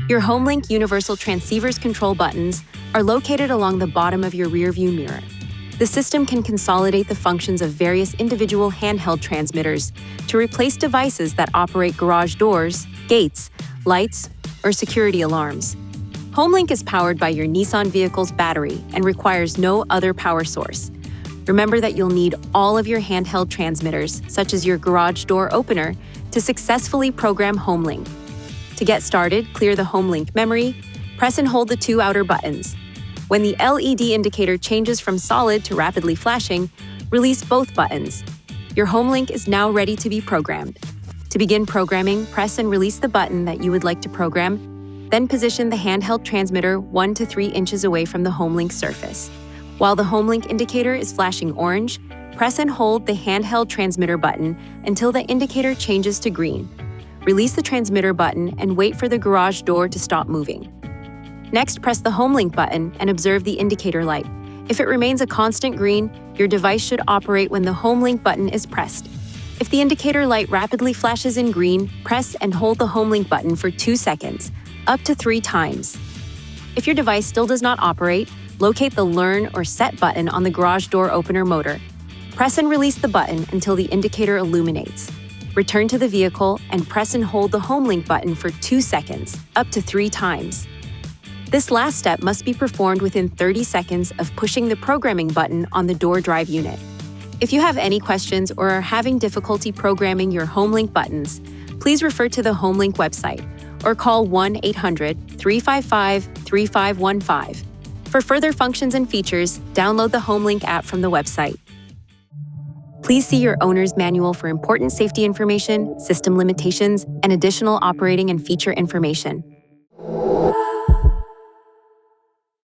Your HomeLink universal transceiver's control buttons are located along the bottom of your rearview mirror. The system can consolidate the functions of various individual handheld transmitters to replace devices that operate garage doors, gates, lights, or security alarms. HomeLink is powered by your Nissan vehicle's battery and requires no other power source. Remember that you'll need all of your handheld transmitters, such as your garage door opener, to successfully program HomeLink. To get started, clear the HomeLink memory, press and hold the two outer buttons. When the LED indicator changes from solid to rapidly flashing, release both buttons. Your HomeLink is now ready to be programmed. To begin programming, press and release the button that you would like to program, then position the handheld transmitter 1 to 3 inches away from the HomeLink surface. While the HomeLink indicator is flashing orange, press and hold the handheld transmitter button until the indicator changes to green. Release the transmitter button and wait for the garage door to stop moving. Next, press the HomeLink button and observe the indicator light. If it remains a constant green, your device should operate when the HomeLink button is pressed. If the indicator light rapidly flashes in green, press and hold the HomeLink button for 2 seconds, up to 3 times. If your device still does not operate, locate the Learn or Set button on the garage door opener motor. Press and release the button until the indicator illuminates. Return to the vehicle and press and hold the HomeLink button for 2 seconds, up to 3 times. This last step must be performed within 30 seconds of pushing the programming button on the door drive unit. If you have any questions or are having difficulty programming your HomeLink buttons, please refer to the HomeLink website or call 1-800-355-3515. For further functions and features, download the HomeLink app from the website. Please see your owner's manual for important safety information, system limitations, and additional operating and feature information.